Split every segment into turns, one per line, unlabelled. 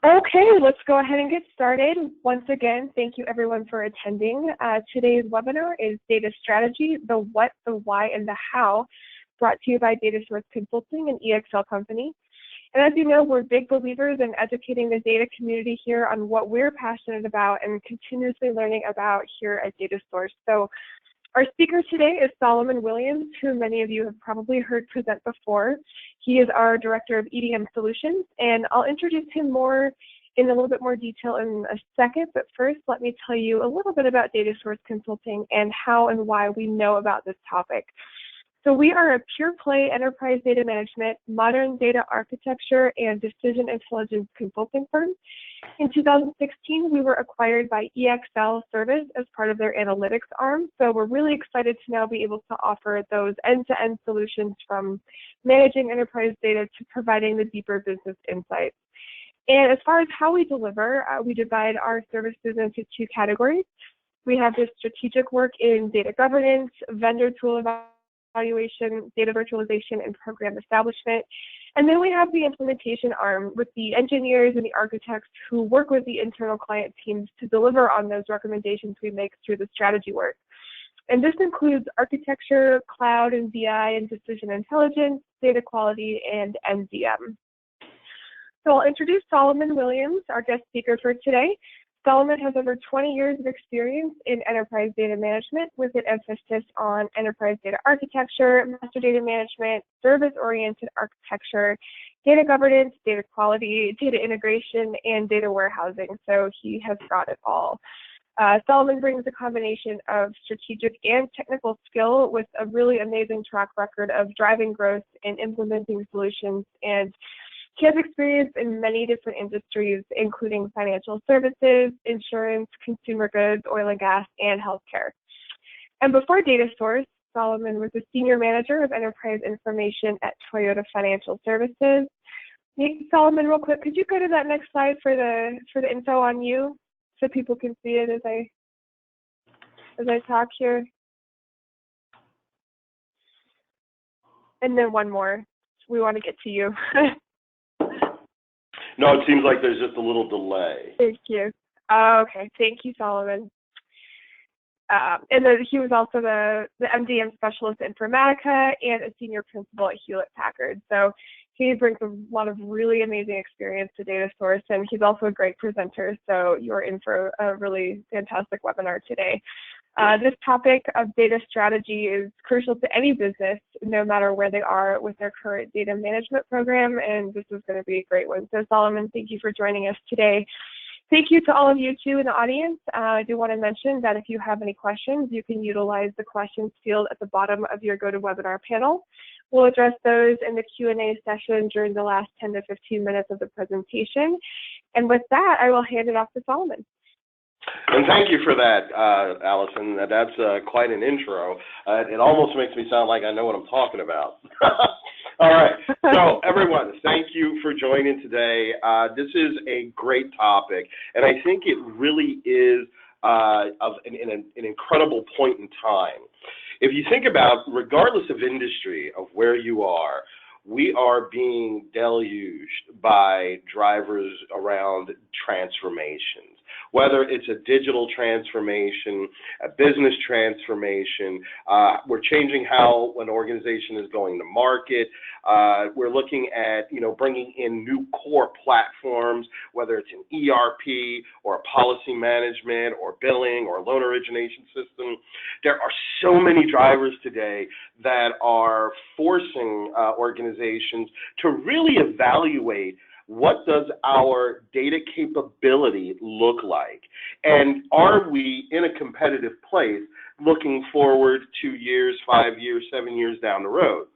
Okay, let's go ahead and get started. Once again, thank you everyone for attending. Today's webinar is Data Strategy, the What, the Why, and the How, brought to you by Datasource Consulting, an EXL company. And as you know, we're big believers in educating the data community here on what we're passionate about and continuously learning about here at Datasource. So our speaker today is Solomon Williams, who many of you have probably heard present before. He is our Director of EDM Solutions, and I'll introduce him more in a little bit more detail in a second, but first let me tell you a little bit about Datasource Consulting and how and why we know about this topic. So we are a pure-play enterprise data management, modern data architecture, and decision intelligence consulting firm. In 2016, we were acquired by EXL Service as part of their analytics arm. So we're really excited to now be able to offer those end-to-end solutions from managing enterprise data to providing the deeper business insights. And as far as how we deliver, we divide our services into two categories. We have the strategic work in data governance, vendor tool evaluation, data virtualization, and program establishment. And then we have the implementation arm with the engineers and the architects who work with the internal client teams to deliver on those recommendations we make through the strategy work. And this includes architecture, cloud and BI, and decision intelligence, data quality, and MDM. So I'll introduce Solomon Williams, our guest speaker for today. Solomon has over 20 years of experience in enterprise data management with an emphasis on enterprise data architecture, master data management, service-oriented architecture, data governance, data quality, data integration, and data warehousing. So he has got it all. Solomon brings a combination of strategic and technical skill with a really amazing track record of driving growth and implementing solutions, and he has experience in many different industries, including financial services, insurance, consumer goods, oil and gas, and healthcare. And before Datasource, Solomon was a senior manager of enterprise information at Toyota Financial Services. Solomon, real quick, could you go to that next slide for the info on you so people can see it as I talk here? And then one more. We want to get to you.
No, it seems like there's just a little delay.
Thank you. Okay, thank you, Solomon. And then he was also the MDM specialist in Informatica and a senior principal at Hewlett-Packard. So he brings a lot of really amazing experience to Datasource, and he's also a great presenter. So you're in for a really fantastic webinar today. This topic of data strategy is crucial to any business, no matter where they are with their current data management program, and this is going to be a great one. So Solomon, thank you for joining us today. Thank you to all of you too in the audience. I do want to mention that if you have any questions, you can utilize the questions field at the bottom of your GoToWebinar panel. We'll address those in the Q&A session during the last 10 to 15 minutes of the presentation. And with that, I will hand it off to Solomon.
And thank you for that, Allison. That's quite an intro. It almost makes me sound like I know what I'm talking about. All right. So, everyone, thank you for joining today. This is a great topic, and I think it really is an incredible point in time. If you think about, regardless of industry, of where you are, we are being deluged by drivers around transformations. Whether it's a digital transformation, a business transformation, we're changing how an organization is going to market. We're looking at, bringing in new core platforms, whether it's an ERP or a policy management or billing or loan origination system. There are so many drivers today that are forcing organizations to really evaluate what does our data capability look like? And are we in a competitive place looking forward 2 years, 5 years, 7 years down the road?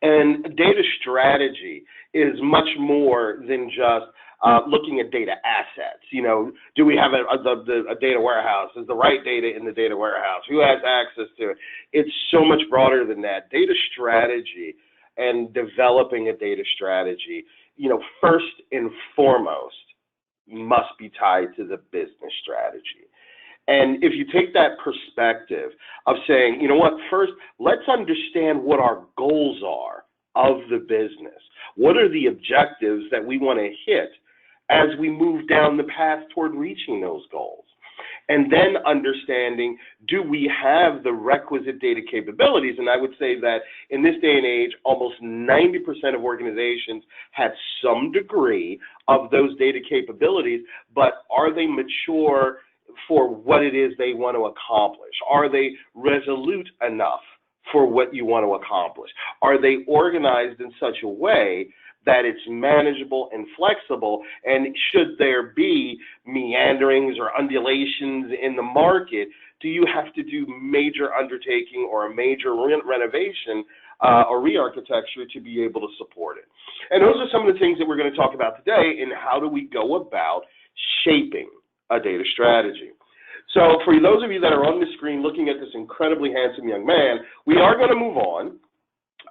And data strategy is much more than just looking at data assets. Do we have a data warehouse? Is the right data in the data warehouse? Who has access to it? It's so much broader than that. Data strategy and developing a data strategy, first and foremost, must be tied to the business strategy. And if you take that perspective of saying, first, let's understand what our goals are of the business. What are the objectives that we want to hit as we move down the path toward reaching those goals. And then understanding, do we have the requisite data capabilities? And I would say that in this day and age, almost 90% of organizations have some degree of those data capabilities, but are they mature for what it is they want to accomplish? Are they resolute enough for what you want to accomplish? Are they organized in such a way that it's manageable and flexible, and should there be meanderings or undulations in the market, do you have to do major undertaking or a major renovation or re-architecture to be able to support it? And those are some of the things that we're going to talk about today, and how do we go about shaping a data strategy. So for those of you that are on the screen looking at this incredibly handsome young man, we are going to move on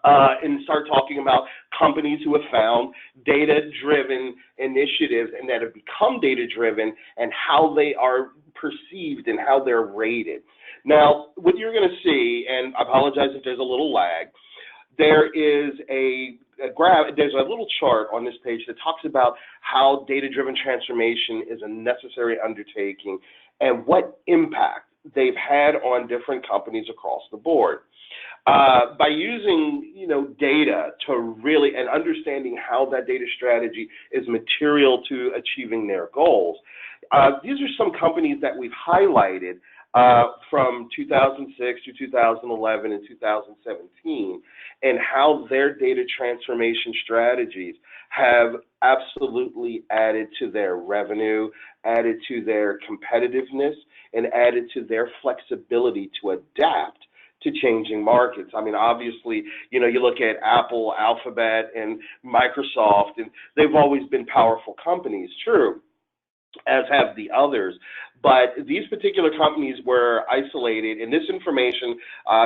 and start talking about companies who have found data-driven initiatives and that have become data-driven, and how they are perceived and how they're rated. Now, what you're going to see, and I apologize if there's a little lag, there is there's a little chart on this page that talks about how data-driven transformation is a necessary undertaking and what impact they've had on different companies across the board. By using, data to really, and understanding how that data strategy is material to achieving their goals, these are some companies that we've highlighted from 2006 to 2011 and 2017, and how their data transformation strategies have absolutely added to their revenue, added to their competitiveness, and added to their flexibility to adapt to changing markets. I mean, obviously, you look at Apple, Alphabet, and Microsoft, and they've always been powerful companies, true, as have the others. But these particular companies were isolated, and this information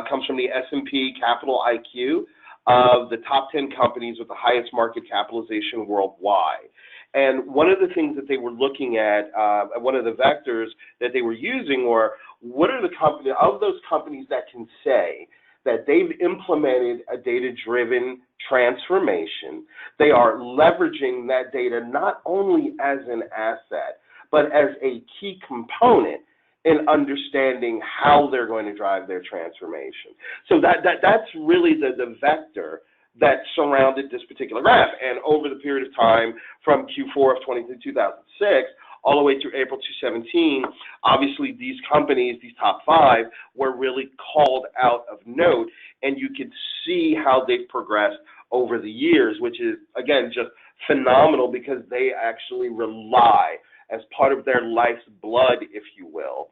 comes from the S&P Capital IQ of the top 10 companies with the highest market capitalization worldwide. And one of the things that they were looking at, one of the vectors that they were using were, what are the companies, of those companies that can say that they've implemented a data-driven transformation, they are leveraging that data not only as an asset, but as a key component in understanding how they're going to drive their transformation. So that's really the vector that surrounded this particular graph. And over the period of time from Q4 of 2006 all the way through April 2017, obviously these companies, these top 5, were really called out of note, and you could see how they've progressed over the years, which is, again, just phenomenal, because they actually rely as part of their life's blood, if you will,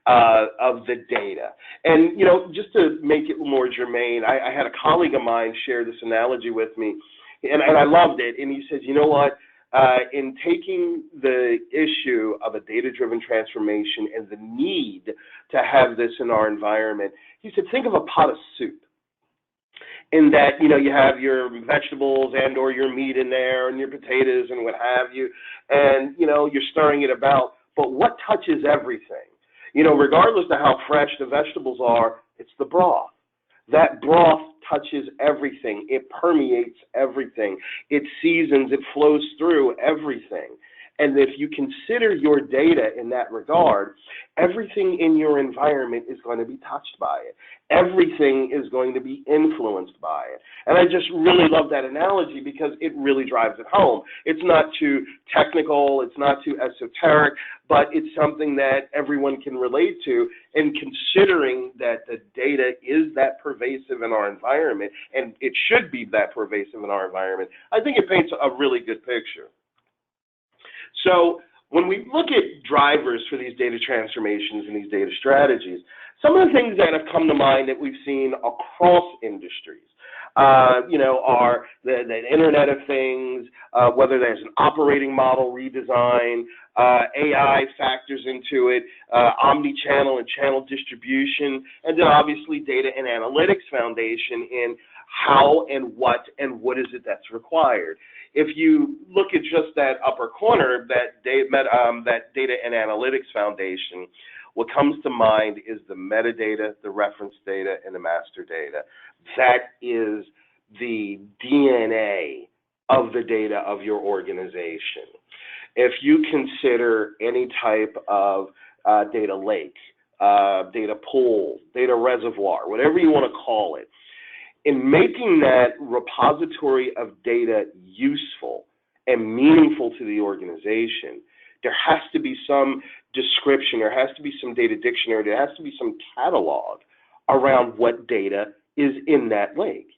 of the data. And, just to make it more germane, I had a colleague of mine share this analogy with me, and I loved it. And he said, you know what, in taking the issue of a data-driven transformation and the need to have this in our environment, he said, think of a pot of soup. In that, you have your vegetables and or your meat in there and your potatoes and what have you, and, you're stirring it about, but what touches everything? Regardless of how fresh the vegetables are, it's the broth. That broth touches everything. It permeates everything. It seasons, it flows through everything. And if you consider your data in that regard, everything in your environment is going to be touched by it. Everything is going to be influenced by it. And I just really love that analogy, because it really drives it home. It's not too technical, it's not too esoteric, but it's something that everyone can relate to. And considering that the data is that pervasive in our environment, and it should be that pervasive in our environment, I think it paints a really good picture. So when we look at drivers for these data transformations and these data strategies, some of the things that have come to mind that we've seen across industries, are the Internet of Things, whether there's an operating model redesign, AI factors into it, omni-channel and channel distribution, and then obviously data and analytics foundation in how and what is it that's required. If you look at just that upper corner, that data and analytics foundation, what comes to mind is the metadata, the reference data, and the master data. That is the DNA of the data of your organization. if you consider any type of data lake, data pool, data reservoir, whatever you want to call it, in making that repository of data useful and meaningful to the organization, there has to be some description, there has to be some data dictionary, there has to be some catalog around what data is in that lake.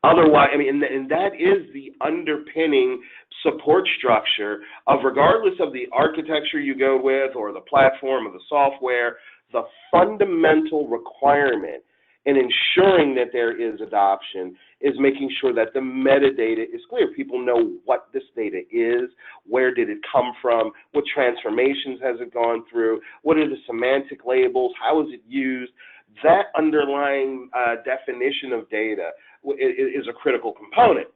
Otherwise, I mean, and that is the underpinning support structure of, regardless of the architecture you go with or the platform or the software, the fundamental requirement in ensuring that there is adoption is making sure that the metadata is clear. People know what this data is, where did it come from, what transformations has it gone through, what are the semantic labels, how is it used. That underlying definition of data is a critical component.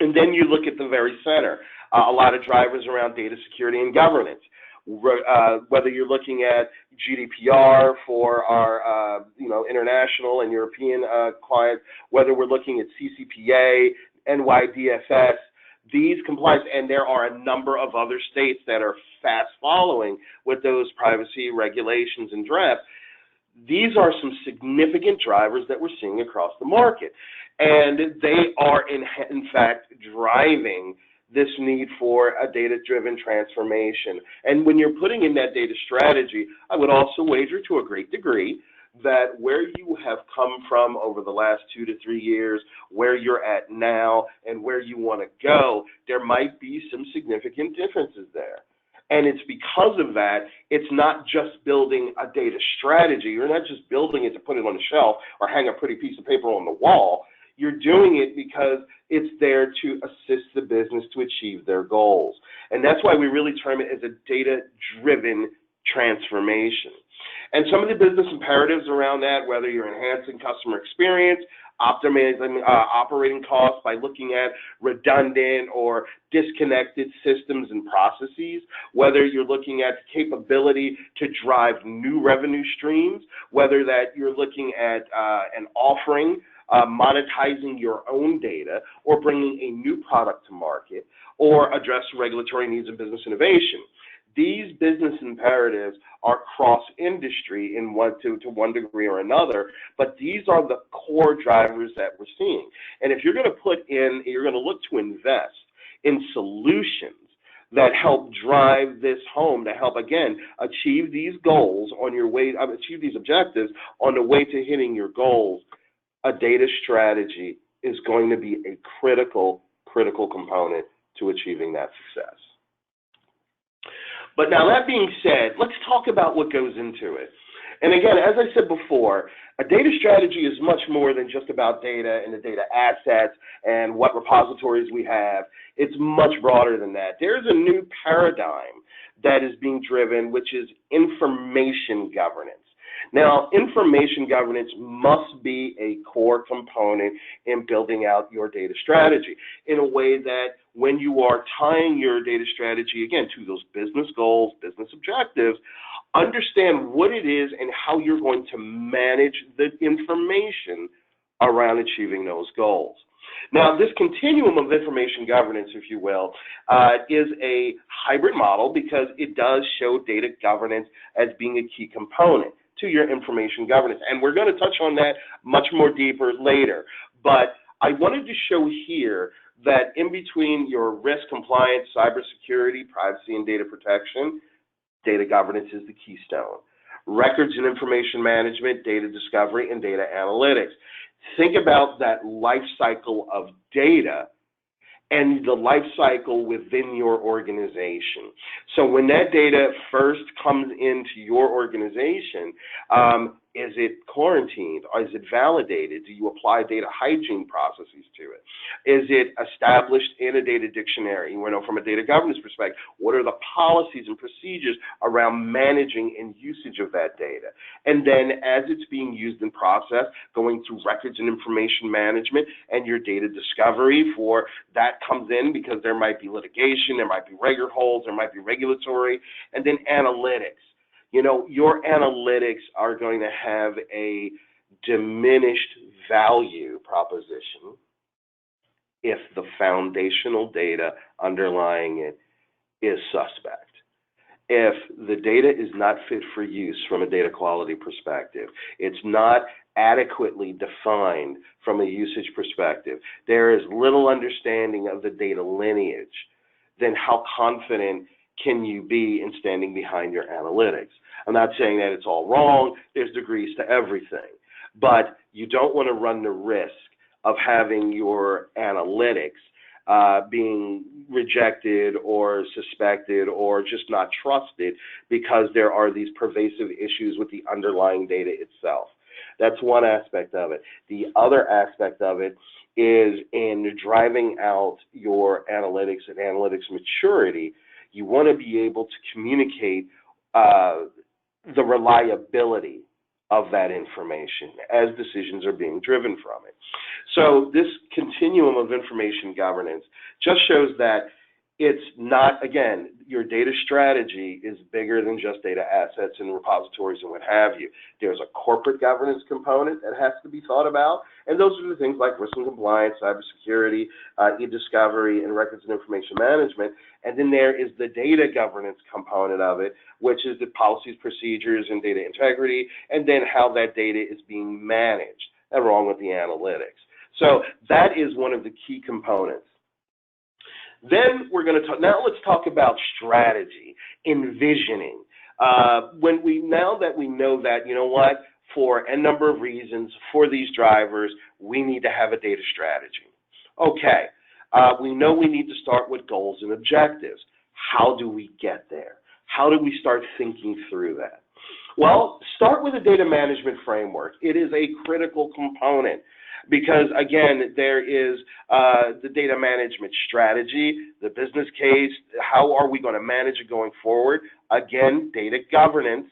And then you look at the very center, a lot of drivers around data security and governance. Whether you're looking at GDPR for our international and European clients, whether we're looking at CCPA, NYDFS, these compliance, and there are a number of other states that are fast following with those privacy regulations and drafts. These are some significant drivers that we're seeing across the market, and they are in fact driving this need for a data-driven transformation. And when you're putting in that data strategy, I would also wager to a great degree that where you have come from over the last 2 to 3 years, where you're at now, and where you want to go, there might be some significant differences there. And it's because of that, it's not just building a data strategy. You're not just building it to put it on the shelf or hang a pretty piece of paper on the wall. You're doing it because it's there to assist the business to achieve their goals. And that's why we really term it as a data-driven transformation. And some of the business imperatives around that, whether you're enhancing customer experience, optimizing operating costs by looking at redundant or disconnected systems and processes, whether you're looking at the capability to drive new revenue streams, whether that you're looking at an offering, monetizing your own data, or bringing a new product to market, or address regulatory needs and business innovation. These business imperatives are cross-industry in to one degree or another, but these are the core drivers that we're seeing. And if you're going to look to invest in solutions that help drive this home, to help, again, achieve these goals on your way, achieve these objectives on the way to hitting your goals, a data strategy is going to be a critical component to achieving that success. But now, that being said, let's talk about what goes into it. And again, as I said before, a data strategy is much more than just about data and the data assets and what repositories we have. It's much broader than that. There's a new paradigm that is being driven, which is information governance. Now, information governance must be a core component in building out your data strategy in a way that when you are tying your data strategy, again, to those business goals, business objectives, understand what it is and how you're going to manage the information around achieving those goals. Now, this continuum of information governance, if you will, is a hybrid model because it does show data governance as being a key component to your information governance. And we're going to touch on that much more deeper later. But I wanted to show here that in between your risk compliance, cybersecurity, privacy, and data protection, data governance is the keystone. Records and information management, data discovery, and data analytics. Think about that life cycle of data and the life cycle within your organization. So when that data first comes into your organization, is it quarantined? Or is it validated? Do you apply data hygiene processes to it? Is it established in a data dictionary? You know, from a data governance perspective, what are the policies and procedures around managing and usage of that data? And then as it's being used in process, going through records and information management and your data discovery for that comes in because there might be litigation, there might be record holds, there might be regulatory, and then analytics. You know, your analytics are going to have a diminished value proposition if the foundational data underlying it is suspect. If the data is not fit for use from a data quality perspective, it's not adequately defined from a usage perspective, there is little understanding of the data lineage, then how confident can you be in standing behind your analytics? I'm not saying that it's all wrong. There's degrees to everything. But you don't want to run the risk of having your analytics being rejected or suspected or just not trusted because there are these pervasive issues with the underlying data itself. That's one aspect of it. The other aspect of it is in driving out your analytics and analytics maturity, you want to be able to communicate the reliability of that information as decisions are being driven from it. So this continuum of information governance just shows that it's not, again, your data strategy is bigger than just data assets and repositories and what have you. There's a corporate governance component that has to be thought about, and those are the things like risk and compliance, cybersecurity, e-discovery, and records and information management. And then there is the data governance component of it, which is the policies, procedures, and data integrity, and then how that data is being managed, along with the analytics. So that is one of the key components. Then we're going to talk, now let's talk about strategy, envisioning. Now that we know that, you know what, for a number of reasons, for these drivers, we need to have a data strategy. Okay, we know we need to start with goals and objectives. How do we get there? How do we start thinking through that? Well, start with a data management framework. It is a critical component. Because, again, there is the data management strategy, the business case, how are we going to manage it going forward? Again, data governance,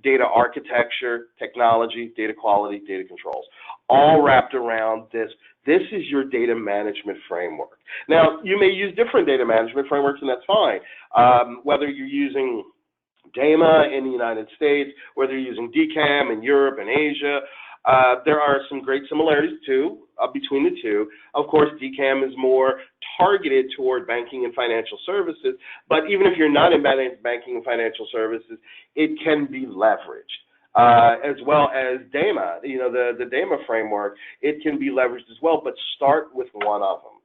data architecture, technology, data quality, data controls, all wrapped around this. This is your data management framework. Now, you may use different data management frameworks, and that's fine. Whether you're using DAMA in the United States, whether you're using DCAM in Europe and Asia, there are some great similarities, too, between the two. Of course, DCAM is more targeted toward banking and financial services, but even if you're not in banking and financial services, it can be leveraged. As well as DAMA, the DAMA framework, it can be leveraged as well, but start with one of them.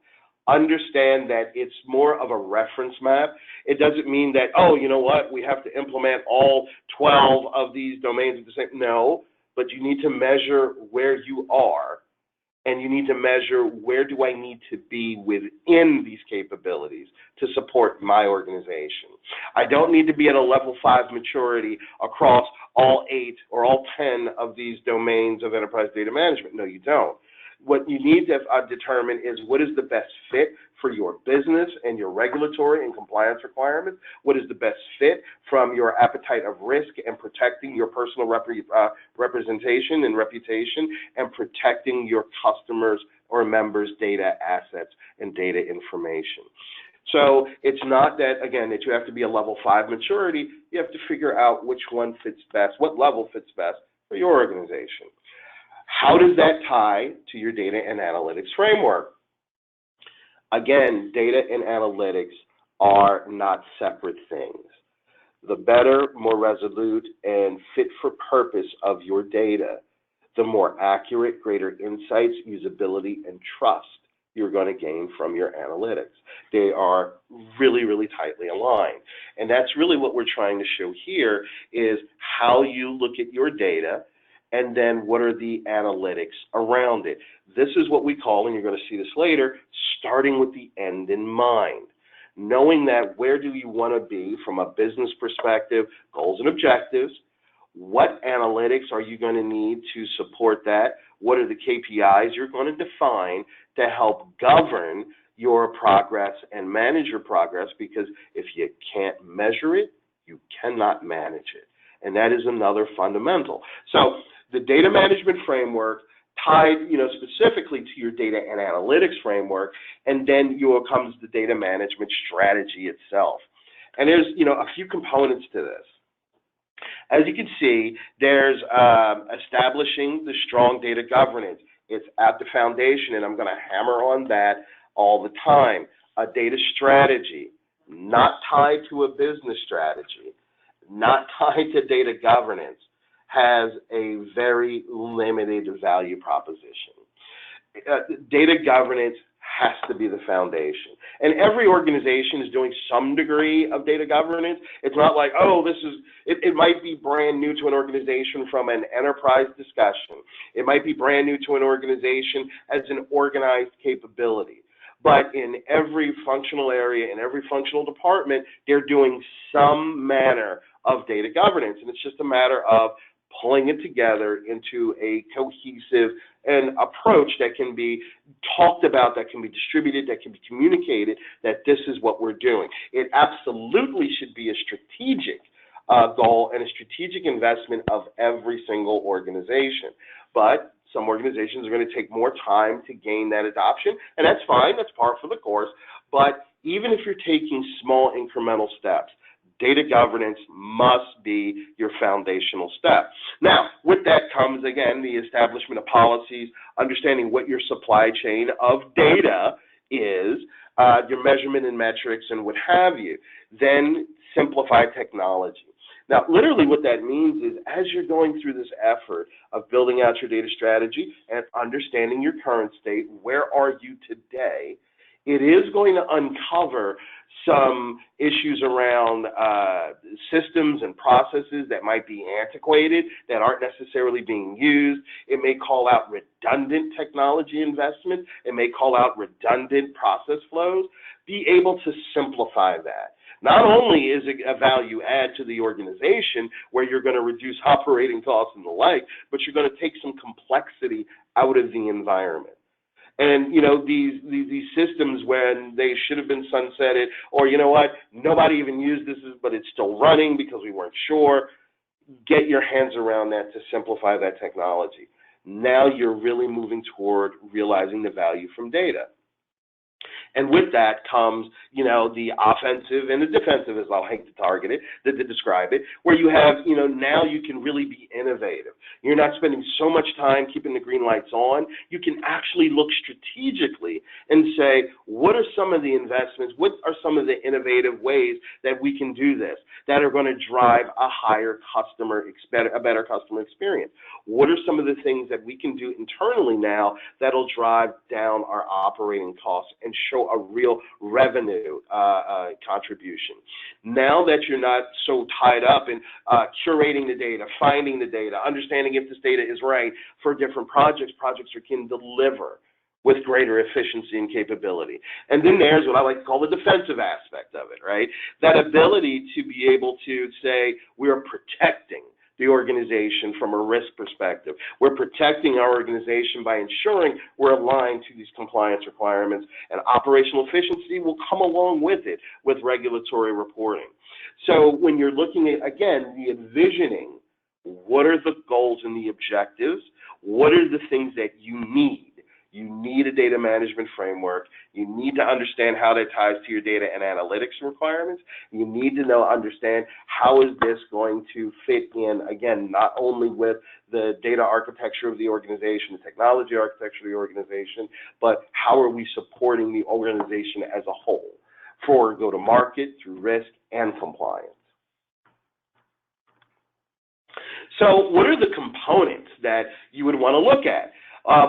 Understand that it's more of a reference map. It doesn't mean that, oh, you know what, we have to implement all 12 of these domains at the same. No. But you need to measure where you are, and you need to measure where do I need to be within these capabilities to support my organization. I don't need to be at a level 5 maturity across all 8 or all 10 of these domains of enterprise data management. No, you don't. What you need to determine is what is the best fit for your business and your regulatory and compliance requirements, what is the best fit from your appetite of risk and protecting your personal representation and reputation and protecting your customers' or members' data assets and data information. So it's not that, again, that you have to be a level 5 maturity. You have to figure out which one fits best, what level fits best for your organization. How does that tie to your data and analytics framework? Again, data and analytics are not separate things. The better, more resolute, and fit for purpose of your data, the more accurate, greater insights, usability, and trust you're going to gain from your analytics. They are really, really tightly aligned. And that's really what we're trying to show here is how you look at your data and then what are the analytics around it. This is what we call, and you're going to see this later, starting with the end in mind. Knowing that where do you want to be from a business perspective, goals and objectives, what analytics are you going to need to support that, what are the KPIs you're going to define to help govern your progress and manage your progress, because if you can't measure it, you cannot manage it. And that is another fundamental. So the data management framework tied, specifically to your data and analytics framework, and then comes the data management strategy itself. And there's, a few components to this. As you can see, there's establishing the strong data governance. It's at the foundation, and I'm going to hammer on that all the time. A data strategy, not tied to a business strategy, not tied to data governance, has a very limited value proposition. Data governance has to be the foundation. And every organization is doing some degree of data governance. It's not like, oh, it might be brand new to an organization from an enterprise discussion. It might be brand new to an organization as an organized capability. But in every functional area, in every functional department, they're doing some manner of data governance. And it's just a matter of pulling it together into a cohesive an approach that can be talked about, that can be distributed, that can be communicated, that this is what we're doing. It absolutely should be a strategic goal and a strategic investment of every single organization. But some organizations are going to take more time to gain that adoption, and that's fine, that's par for the course. But even if you're taking small incremental steps, data governance must be your foundational step. Now, with that comes, again, the establishment of policies, understanding what your supply chain of data is, your measurement and metrics and what have you. Then simplify technology. Now, literally what that means is as you're going through this effort of building out your data strategy and understanding your current state, where are you today, it is going to uncover some issues around systems and processes that might be antiquated, that aren't necessarily being used. It may call out redundant technology investments. It may call out redundant process flows. Be able to simplify that. Not only is it a value add to the organization where you're going to reduce operating costs and the like, but you're going to take some complexity out of the environment. And, you know, these systems, when they should have been sunsetted, or, you know what, nobody even used this, but it's still running because we weren't sure, get your hands around that to simplify that technology. Now you're really moving toward realizing the value from data. And with that comes, you know, the offensive and the defensive, as I'll like to target it, to describe it, where you have, you know, now you can really be innovative. You're not spending so much time keeping the green lights on. You can actually look strategically and say, what are some of the investments, what are some of the innovative ways that we can do this that are going to drive a higher a better customer experience? What are some of the things that we can do internally now that'll drive down our operating costs and show a real revenue contribution? Now that you're not so tied up in curating the data, finding the data, understanding if this data is right for different projects can deliver with greater efficiency and capability. And then there's what I like to call the defensive aspect of it, right? That ability to be able to say we're protecting the organization from a risk perspective. We're protecting our organization by ensuring we're aligned to these compliance requirements, and operational efficiency will come along with it with regulatory reporting. So when you're looking at, again, the envisioning, what are the goals and the objectives? What are the things that you need? You need a data management framework. You need to understand how that ties to your data and analytics requirements. You need to understand how is this going to fit in, again, not only with the data architecture of the organization, the technology architecture of the organization, but how are we supporting the organization as a whole for go-to-market, through risk, and compliance. So what are the components that you would want to look at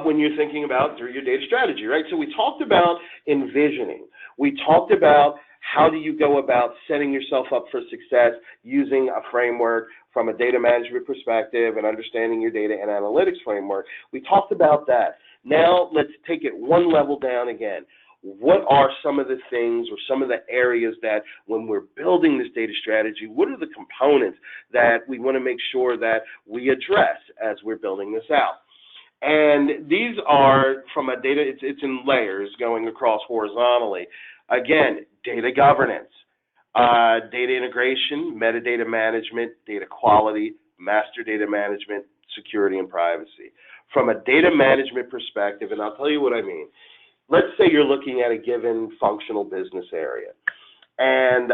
when you're thinking about through your data strategy, right? So we talked about envisioning. We talked about how do you go about setting yourself up for success using a framework from a data management perspective and understanding your data and analytics framework. We talked about that. Now let's take it one level down again. What are some of the things or some of the areas that when we're building this data strategy, what are the components that we want to make sure that we address as we're building this out? And these are from a data, it's in layers going across horizontally. Again, data governance, data integration, metadata management, data quality, master data management, security and privacy. From a data management perspective, and I'll tell you what I mean. Let's say you're looking at a given functional business area. And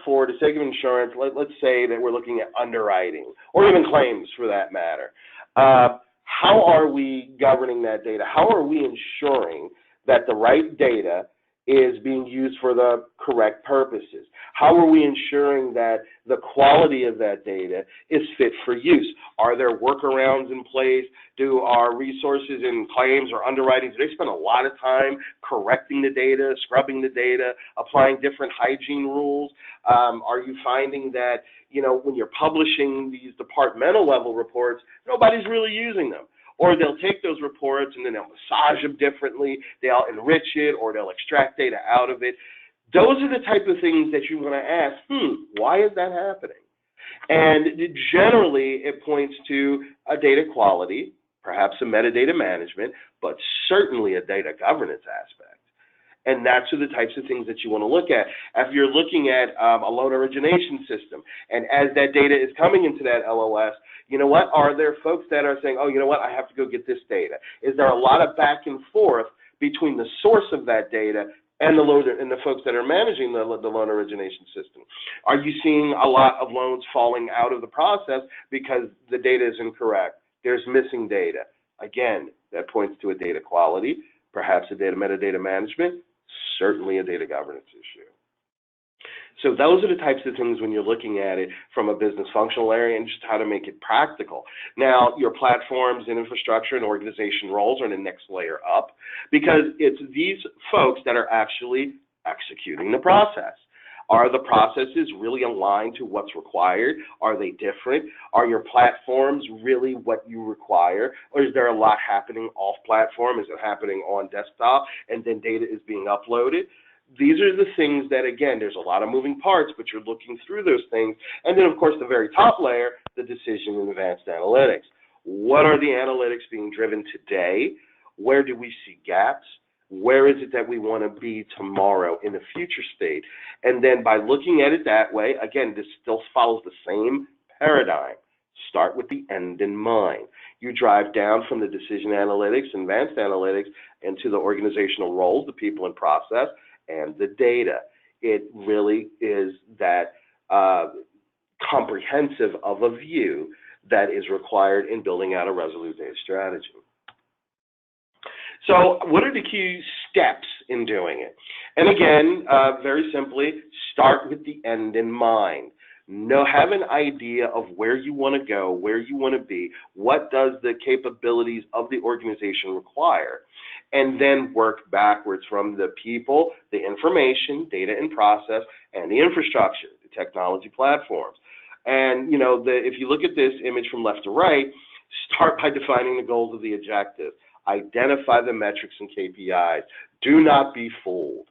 for the sake of insurance, let's say that we're looking at underwriting or even claims for that matter. How are we governing that data? How are we ensuring that the right data is being used for the correct purposes? How are we ensuring that the quality of that data is fit for use? Are there workarounds in place? Do our resources in claims or underwriting, do they spend a lot of time correcting the data, scrubbing the data, applying different hygiene rules? Are you finding that, when you're publishing these departmental level reports, nobody's really using them? Or they'll take those reports and then they'll massage them differently, they'll enrich it, or they'll extract data out of it. Those are the type of things that you want to ask, why is that happening? And generally, it points to a data quality, perhaps a metadata management, but certainly a data governance aspect. And that's the types of things that you want to look at. If you're looking at a loan origination system, and as that data is coming into that LOS, you know what? Are there folks that are saying, oh, you know what? I have to go get this data? Is there a lot of back and forth between the source of that data and the folks that are managing the loan origination system? Are you seeing a lot of loans falling out of the process because the data is incorrect? There's missing data. Again, that points to a data quality, perhaps a data metadata management, certainly a data governance issue. So those are the types of things when you're looking at it from a business functional area and just how to make it practical. Now, your platforms and infrastructure and organization roles are the next layer up because it's these folks that are actually executing the process. Are the processes really aligned to what's required? Are they different? Are your platforms really what you require? Or is there a lot happening off platform? Is it happening on desktop and then data is being uploaded? These are the things that, again, there's a lot of moving parts, but you're looking through those things. And then, of course, the very top layer, the decision and advanced analytics. What are the analytics being driven today? Where do we see gaps? Where is it that we want to be tomorrow in the future state? And then by looking at it that way, again, this still follows the same paradigm. Start with the end in mind. You drive down from the decision analytics, advanced analytics, into the organizational roles, the people and process, and the data. It really is that comprehensive of a view that is required in building out a resolute data strategy. So what are the key steps in doing it? And again, very simply, start with the end in mind. Have an idea of where you want to go, where you want to be, what does the capabilities of the organization require, and then work backwards from the people, the information, data and process, and the infrastructure, the technology platforms. And if you look at this image from left to right, start by defining the goals of the objective. Identify the metrics and KPIs. Do not be fooled.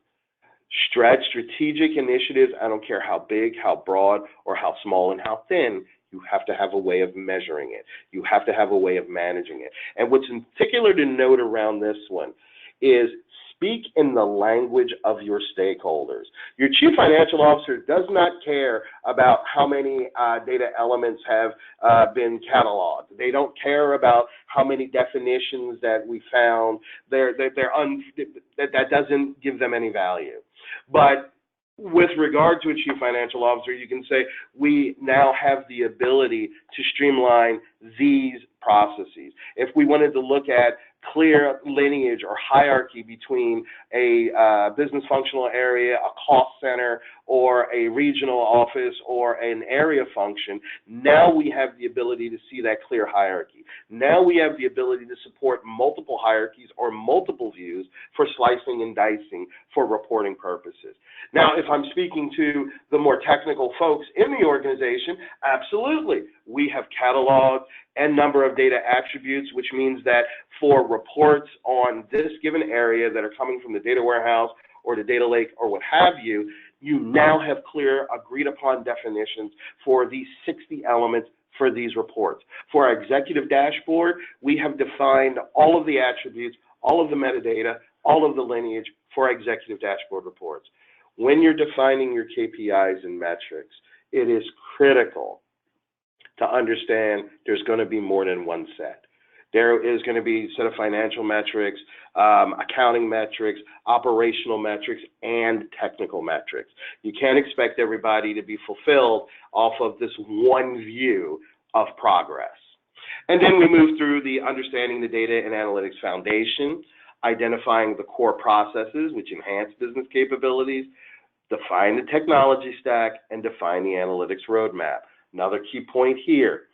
Strategic initiatives, I don't care how big, how broad, or how small and how thin, you have to have a way of measuring it. You have to have a way of managing it. And what's in particular to note around this one is speak in the language of your stakeholders. Your chief financial officer does not care about how many data elements have been cataloged. They don't care about how many definitions that we found. That doesn't give them any value. But with regard to a chief financial officer, you can say we now have the ability to streamline these processes. If we wanted to look at clear lineage or hierarchy between a business functional area, a cost center, or a regional office, or an area function, now we have the ability to see that clear hierarchy. Now we have the ability to support multiple hierarchies or multiple views for slicing and dicing for reporting purposes. Now, if I'm speaking to the more technical folks in the organization, absolutely. We have cataloged a number of data attributes, which means that for reports on this given area that are coming from the data warehouse or the data lake or what have you, you now have clear agreed upon definitions for these 60 elements for these reports. For our executive dashboard, we have defined all of the attributes, all of the metadata, all of the lineage for our executive dashboard reports. When you're defining your KPIs and metrics, it is critical to understand there's going to be more than one set. There is going to be a set of financial metrics, accounting metrics, operational metrics, and technical metrics. You can't expect everybody to be fulfilled off of this one view of progress. And then we move through the understanding the data and analytics foundation, identifying the core processes which enhance business capabilities, define the technology stack, and define the analytics roadmap. Another key point here,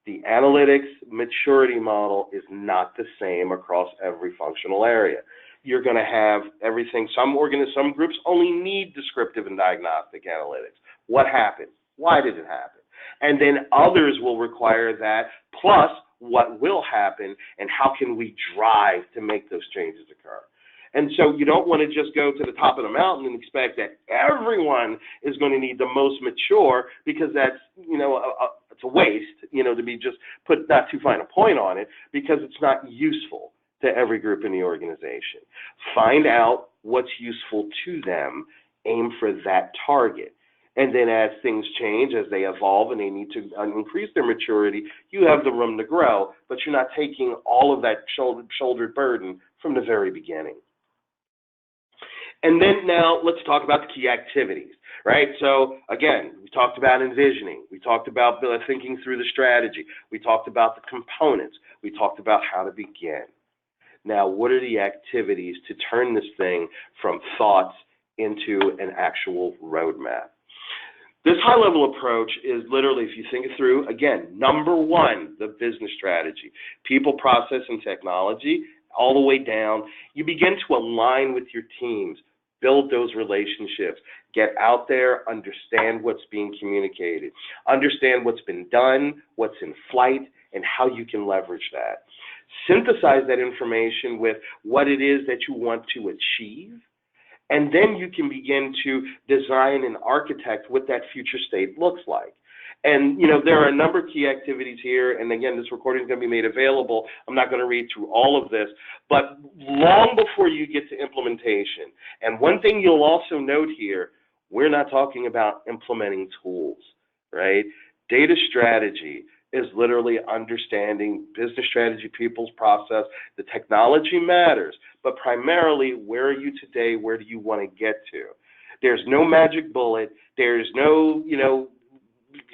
the analytics maturity model is not the same across every functional area. You're going to have everything. Some groups only need descriptive and diagnostic analytics. What happened? Why did it happen? And then others will require that, plus what will happen and how can we drive to make those changes occur. And so you don't want to just go to the top of the mountain and expect that everyone is going to need the most mature, because that's, it's a waste, to be just put not too fine a point on it, because it's not useful to every group in the organization. Find out what's useful to them, aim for that target. And then as things change, as they evolve and they need to increase their maturity, you have the room to grow, but you're not taking all of that shouldered burden from the very beginning. And then now let's talk about the key activities, right? So again, we talked about envisioning. We talked about thinking through the strategy. We talked about the components. We talked about how to begin. Now, what are the activities to turn this thing from thoughts into an actual roadmap? This high-level approach is literally, if you think it through, again, number one, the business strategy, people, process, and technology, all the way down. You begin to align with your teams, build those relationships, get out there, understand what's being communicated, understand what's been done, what's in flight, and how you can leverage that. Synthesize that information with what it is that you want to achieve, and then you can begin to design and architect what that future state looks like. And, there are a number of key activities here, and again, this recording is going to be made available. I'm not going to read through all of this, but long before you get to implementation, and one thing you'll also note here, we're not talking about implementing tools, right? Data strategy is literally understanding business strategy, people's process. The technology matters, but primarily, where are you today? Where do you want to get to? There's no magic bullet. There's no,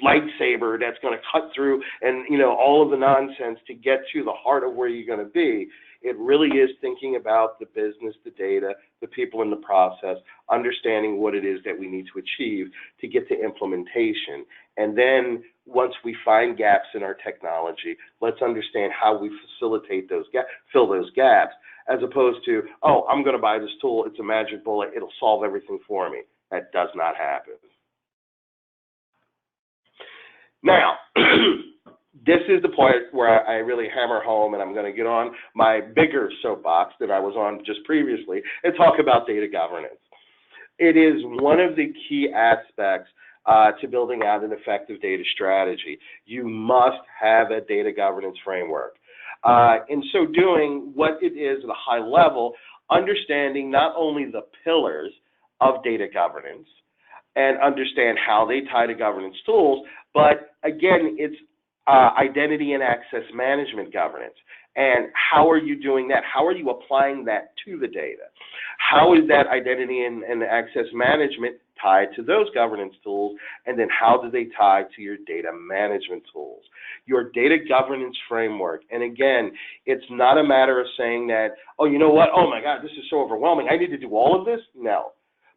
lightsaber that's going to cut through and, all of the nonsense to get to the heart of where you're going to be. It really is thinking about the business, the data, the people in the process, understanding what it is that we need to achieve to get to implementation. And then once we find gaps in our technology, let's understand how we facilitate those gaps, fill those gaps, as opposed to, oh, I'm going to buy this tool, it's a magic bullet, it'll solve everything for me. That does not happen. Now, this is the point where I really hammer home, and I'm going to get on my bigger soapbox that I was on just previously and talk about data governance. It is one of the key aspects to building out an effective data strategy. You must have a data governance framework. In so doing, what it is at a high level, understanding not only the pillars of data governance and understand how they tie to governance tools, but again, it's identity and access management governance. And how are you doing that? How are you applying that to the data? How is that identity and access management tied to those governance tools? And then how do they tie to your data management tools? Your data governance framework. And again, it's not a matter of saying that, oh, you know what? Oh my God, this is so overwhelming. I need to do all of this? No.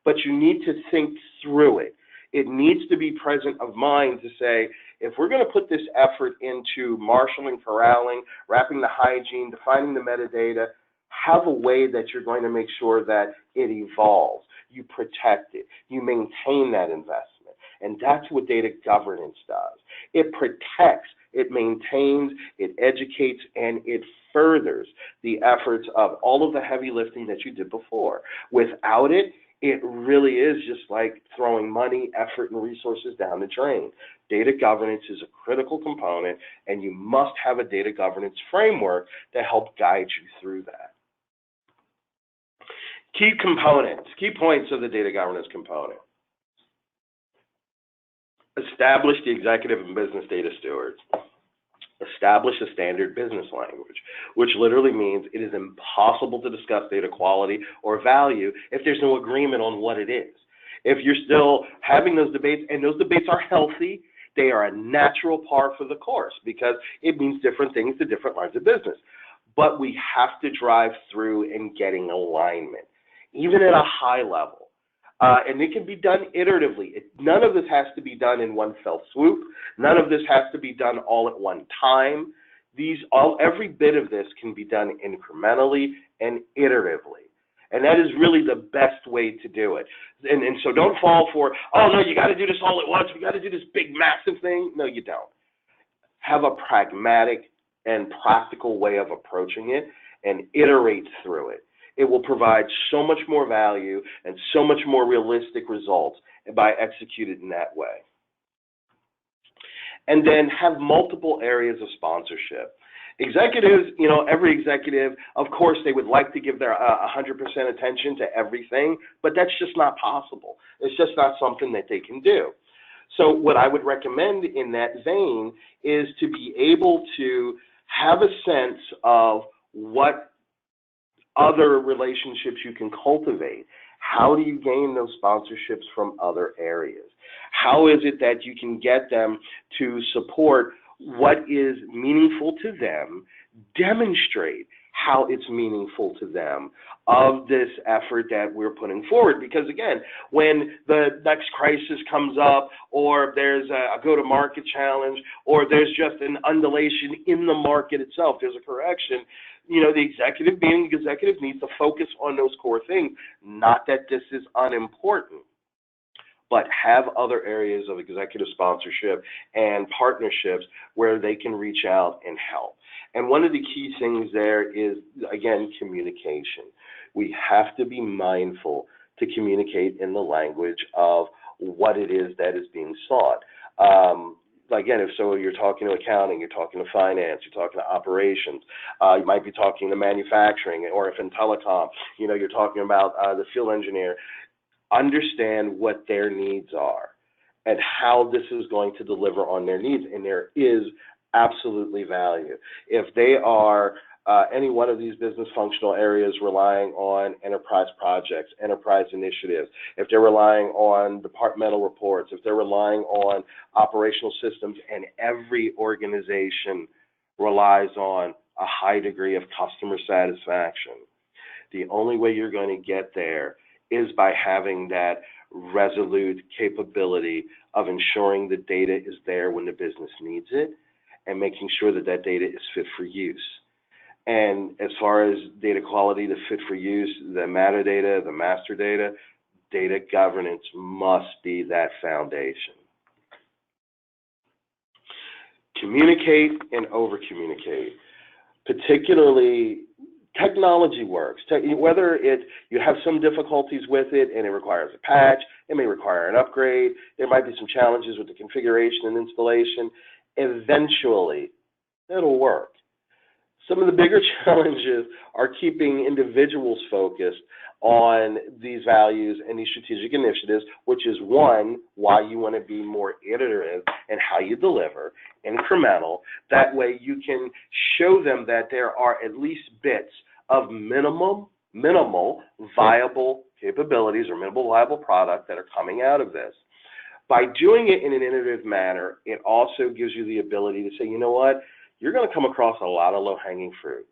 But you need to think through it. It needs to be present of mind to say, if we're going to put this effort into marshaling, corralling, wrapping the hygiene, defining the metadata, have a way that you're going to make sure that it evolves. You protect it. You maintain that investment. And that's what data governance does. It protects, it maintains, it educates, and it furthers the efforts of all of the heavy lifting that you did before. Without it, it really is just like throwing money, effort, and resources down the drain. Data governance is a critical component, and you must have a data governance framework to help guide you through that. Key components, key points of the data governance component. Establish the executive and business data stewards. Establish a standard business language, which literally means it is impossible to discuss data quality or value if there's no agreement on what it is. If you're still having those debates, and those debates are healthy, they are a natural par for the course because it means different things to different lines of business. but we have to drive through and getting alignment, even at a high level. And it can be done iteratively. None of this has to be done in one fell swoop. None of this has to be done all at one time. Every bit of this can be done incrementally and iteratively. And that is really the best way to do it. And so don't fall for, oh, no, you got to do this all at once. We got to do this big, massive thing. No, you don't. Have a pragmatic and practical way of approaching it and iterate through it. It will provide so much more value and so much more realistic results by executing in that way. And then have multiple areas of sponsorship. Executives, every executive, of course, they would like to give their 100% attention to everything, but that's just not possible. It's just not something that they can do. So what I would recommend in that vein is to be able to have a sense of what other relationships you can cultivate. How do you gain those sponsorships from other areas? How is it that you can get them to support what is meaningful to them, demonstrate how it's meaningful to them of this effort that we're putting forward? Because again, when the next crisis comes up, or there's a go-to-market challenge, or there's just an undulation in the market itself, there's a correction, the executive, being the executive, needs to focus on those core things. Not that this is unimportant, but have other areas of executive sponsorship and partnerships where they can reach out and help. And one of the key things there is, again, communication. We have to be mindful to communicate in the language of what it is that is being sought. Again, if so, you're talking to accounting, you're talking to finance, you're talking to operations, you might be talking to manufacturing, or if in telecom, you're talking about the field engineer. Understand what their needs are and how this is going to deliver on their needs, and there is absolutely value. If they are any one of these business functional areas relying on enterprise projects, enterprise initiatives, if they're relying on departmental reports, if they're relying on operational systems, and every organization relies on a high degree of customer satisfaction, the only way you're going to get there is by having that resolute capability of ensuring the data is there when the business needs it, and making sure that that data is fit for use. And as far as data quality, the fit for use, the metadata, the master data, data governance must be that foundation. Communicate and over-communicate, particularly technology works. Whether you have some difficulties with it and it requires a patch, it may require an upgrade, there might be some challenges with the configuration and installation, eventually it'll work. Some of the bigger challenges are keeping individuals focused on these values and these strategic initiatives, which is one, why you want to be more iterative in how you deliver, incremental. That way you can show them that there are at least bits of minimal viable capabilities or minimal viable product that are coming out of this. By doing it in an iterative manner, it also gives you the ability to say, you know what, you're going to come across a lot of low-hanging fruit.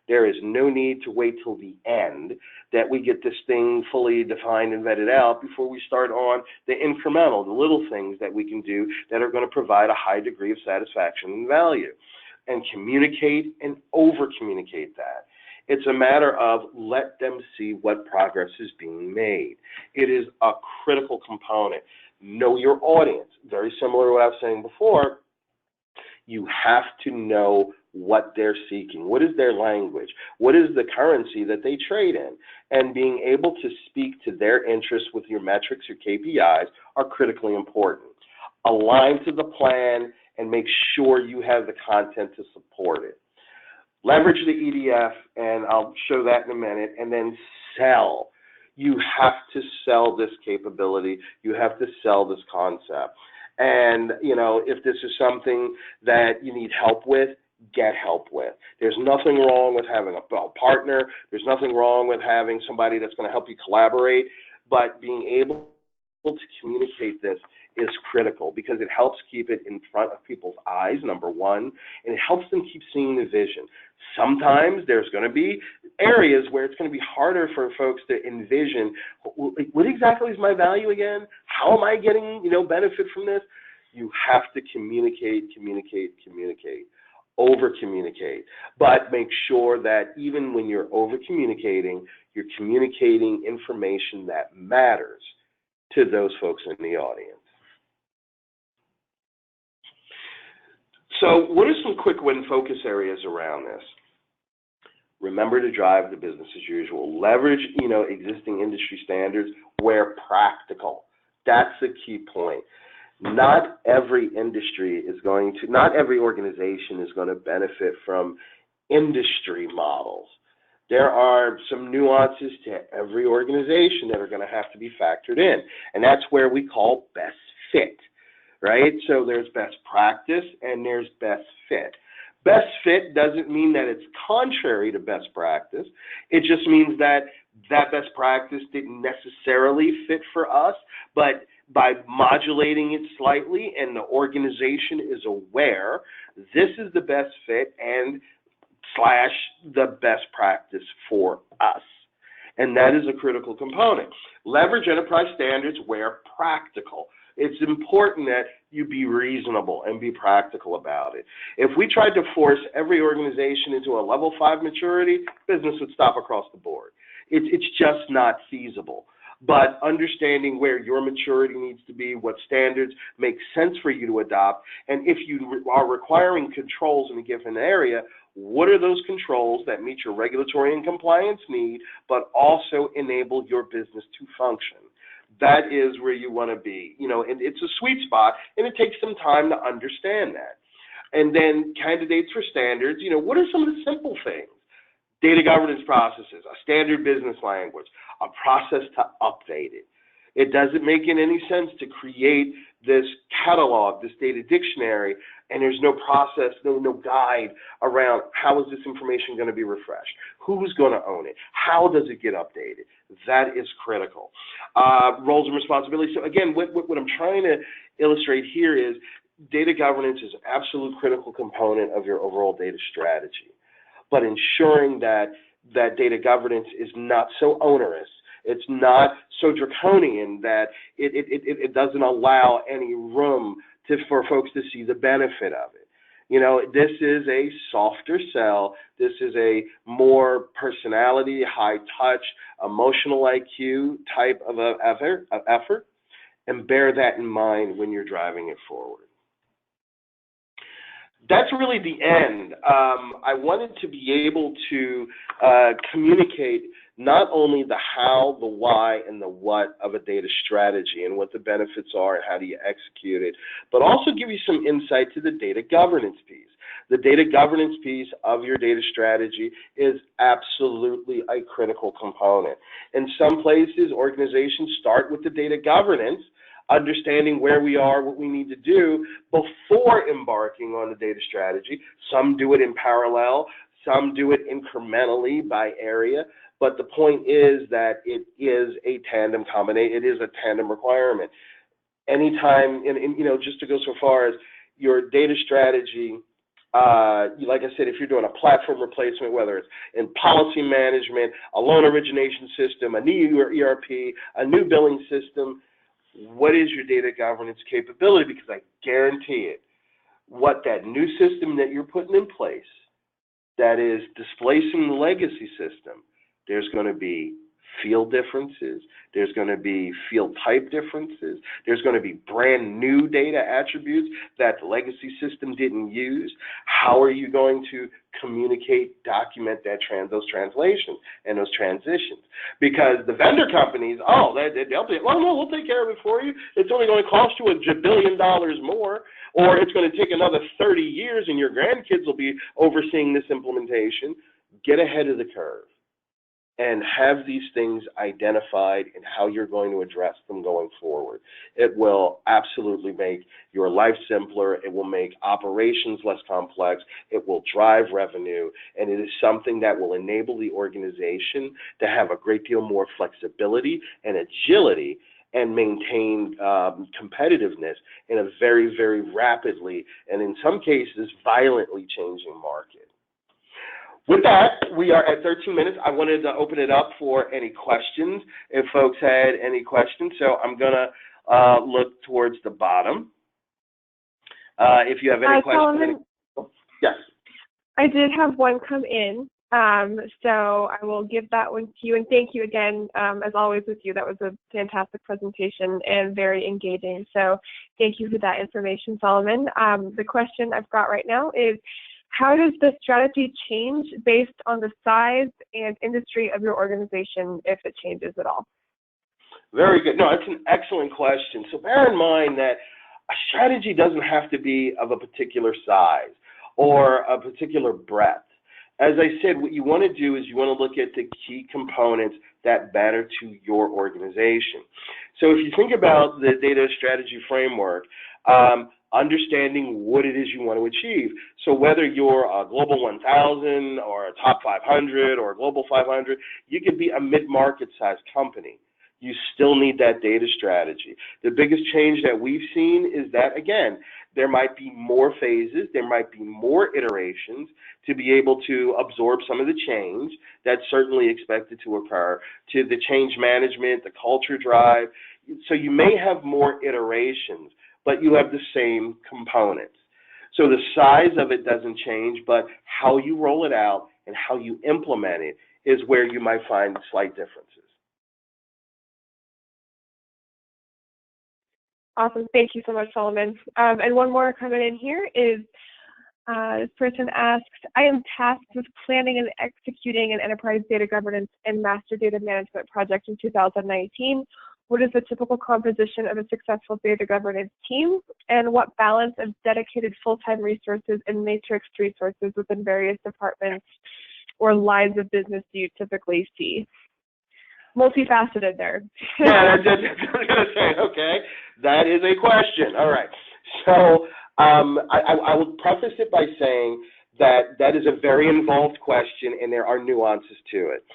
There is no need to wait till the end that we get this thing fully defined and vetted out before we start on the incremental, the little things that we can do that are going to provide a high degree of satisfaction and value. And communicate and over-communicate that. It's a matter of let them see what progress is being made. It is a critical component. Know your audience. Very similar to what I was saying before. You have to know what they're seeking. What is their language? What is the currency that they trade in? And being able to speak to their interests with your metrics, your KPIs, are critically important. Align to the plan and make sure you have the content to support it. Leverage the EDF, and I'll show that in a minute, and then sell. You have to sell this capability. You have to sell this concept. And, if this is something that you need help with, get help with. There's nothing wrong with having a partner. There's nothing wrong with having somebody that's going to help you collaborate, but being able to communicate this is critical because it helps keep it in front of people's eyes, number one, and it helps them keep seeing the vision. Sometimes there's going to be areas where it's going to be harder for folks to envision, what exactly is my value again? How am I getting, benefit from this? You have to communicate, over-communicate, but make sure that even when you're over-communicating, you're communicating information that matters to those folks in the audience. So what are some quick win focus areas around this? Remember to drive the business as usual. Leverage, existing industry standards where practical. That's the key point. Not every not every organization is going to benefit from industry models. There are some nuances to every organization that are going to have to be factored in, and that's where we call best fit, right? So there's best practice and there's best fit. Best fit doesn't mean that it's contrary to best practice. It just means that that best practice didn't necessarily fit for us, but by modulating it slightly and the organization is aware, this is the best fit and / the best practice for us. And that is a critical component. Leverage enterprise standards where practical. It's important that you be reasonable and be practical about it. If we tried to force every organization into a level 5 maturity, business would stop across the board. It's just not feasible. But understanding where your maturity needs to be, what standards make sense for you to adopt, and if you are requiring controls in a given area, what are those controls that meet your regulatory and compliance need, but also enable your business to function? That is where you want to be. And it's a sweet spot, and it takes some time to understand that. And then candidates for standards, what are some of the simple things? Data governance processes, a standard business language, a process to update it. It doesn't make any sense to create this catalog, this data dictionary, and there's no process, no guide around how is this information going to be refreshed, who's going to own it, how does it get updated. That is critical. Roles and responsibilities. So again, what I'm trying to illustrate here is data governance is an absolute critical component of your overall data strategy. But ensuring that data governance is not so onerous, it's not so draconian that it doesn't allow any room for folks to see the benefit of it. This is a softer sell. This is a more personality, high touch, emotional IQ type of effort, and bear that in mind when you're driving it forward. That's really the end. I wanted to be able to communicate not only the how, the why, and the what of a data strategy and what the benefits are and how do you execute it, but also give you some insight to the data governance piece. The data governance piece of your data strategy is absolutely a critical component. In some places, organizations start with the data governance, understanding where we are, what we need to do before embarking on the data strategy. Some do it in parallel, some do it incrementally by area, but the point is that it is a tandem combination, it is a tandem requirement. Anytime, just to go so far as your data strategy, like I said, if you're doing a platform replacement, whether it's in policy management, a loan origination system, a new ERP, a new billing system, what is your data governance capability? Because I guarantee it, what that new system that you're putting in place that is displacing the legacy system, there's going to be field differences, there's going to be field type differences, there's going to be brand new data attributes that the legacy system didn't use. How are you going to communicate, document those translations and those transitions? Because the vendor companies, they'll be, well, no, we'll take care of it for you. It's only going to cost you $1 billion more, or it's going to take another 30 years and your grandkids will be overseeing this implementation. Get ahead of the curve and have these things identified and how you're going to address them going forward. It will absolutely make your life simpler. It will make operations less complex. It will drive revenue, and it is something that will enable the organization to have a great deal more flexibility and agility and maintain competitiveness in a very, very rapidly and in some cases violently changing market. With that, we are at 13 minutes. I wanted to open it up for any questions if folks had any questions. So I'm going to look towards the bottom. If you have any questions. Yes.
I did have one come in. So I will give that one to you, and thank you again, as always with you. That was a fantastic presentation and very engaging. So thank you for that information, Solomon. The question I've got right now is, how does the strategy change based on the size and industry of your organization, if it changes at all?
Very good. No, that's an excellent question. So bear in mind that a strategy doesn't have to be of a particular size or a particular breadth. As I said, what you want to do is you want to look at the key components that matter to your organization. So if you think about the data strategy framework, understanding what it is you want to achieve. So whether you're a Global 1000 or a Top 500 or a Global 500, you could be a mid-market size company. You still need that data strategy. The biggest change that we've seen is that, again, there might be more phases, there might be more iterations to be able to absorb some of the change that's certainly expected to occur, to the change management, the culture drive. So you may have more iterations, but you have the same components. So the size of it doesn't change, but how you roll it out and how you implement it is where you might find slight differences.
Awesome. Thank you so much, Solomon. And one more coming in here is, this person asks, I am tasked with planning and executing an enterprise data governance and master data management project in 2019. What is the typical composition of a successful data governance team? And what balance of dedicated full-time resources and matrix resources within various departments or lines of business do you typically see? Multifaceted there.
Yeah, that's what I was going to say. Okay, that is a question. All right. So I will preface it by saying that that is a very involved question and there are nuances to it.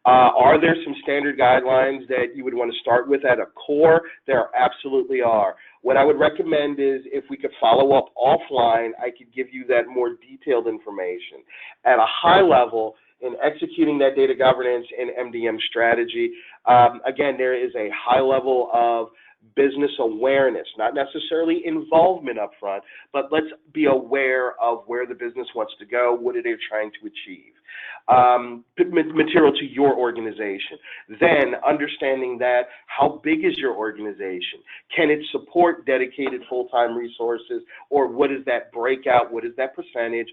Are there some standard guidelines that you would want to start with at a core? There absolutely are. What I would recommend is if we could follow up offline, I could give you that more detailed information. At a high level, in executing that data governance and MDM strategy, again, there is a high level of business awareness, not necessarily involvement up front, but let's be aware of where the business wants to go, what are they trying to achieve. Material to your organization. Then understanding that, how big is your organization? Can it support dedicated full-time resources, or what is that breakout? What is that percentage?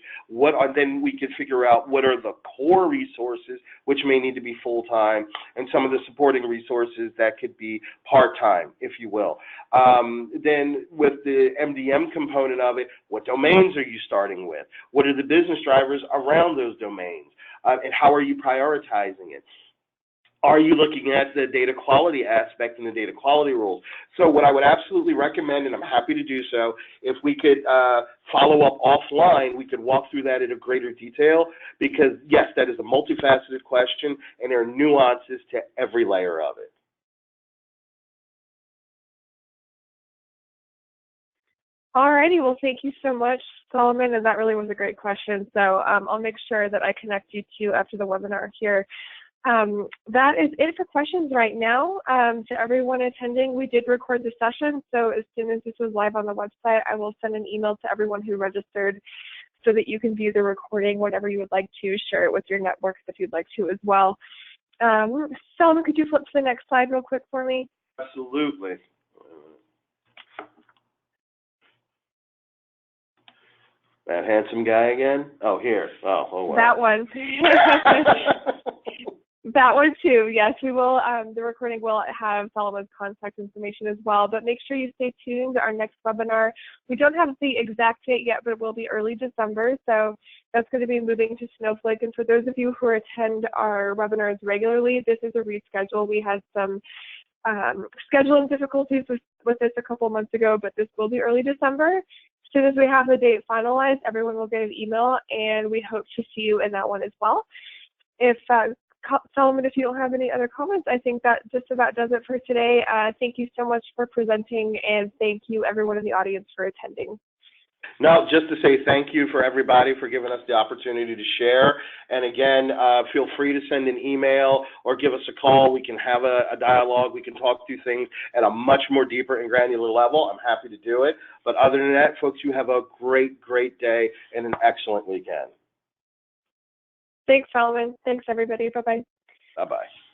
Then we can figure out what are the core resources, which may need to be full-time, and some of the supporting resources that could be part-time, if you will. Then with the MDM component of it, what domains are you starting with? What are the business drivers around those domains? And how are you prioritizing it? Are you looking at the data quality aspect and the data quality rules? So what I would absolutely recommend, and I'm happy to do so, if we could follow up offline, we could walk through that in a greater detail, because yes, that is a multifaceted question and there are nuances to every layer of it.
Alrighty, well, thank you so much, Solomon, and that really was a great question. So I'll make sure that I connect you to after the webinar here. That is it for questions right now. To everyone attending, we did record the session, so as soon as this was live on the website, I will send an email to everyone who registered so that you can view the recording whenever you would like to, share it with your networks if you'd like to as well. Solomon, could you flip to the next slide real quick for me?
Absolutely. That handsome guy again? Oh, here. Oh wow.
That one. That one too. Yes, we will. The recording will have Solomon's contact information as well. But make sure you stay tuned. Our next webinar, we don't have the exact date yet, but it will be early December. So that's going to be moving to Snowflake. And for those of you who attend our webinars regularly, this is a reschedule. We had some scheduling difficulties with this a couple months ago, but this will be early December. As soon as we have the date finalized, everyone will get an email, and we hope to see you in that one as well. If Solomon, if you don't have any other comments, I think that just about does it for today. Thank you so much for presenting, and thank you everyone in the audience for attending.
No, just to say thank you for everybody for giving us the opportunity to share. And again, feel free to send an email or give us a call. We can have a dialogue. We can talk through things at a much more deeper and granular level. I'm happy to do it. But other than that, folks, you have a great, great day and an excellent weekend.
Thanks, Solomon. Thanks, everybody. Bye-bye.
Bye-bye.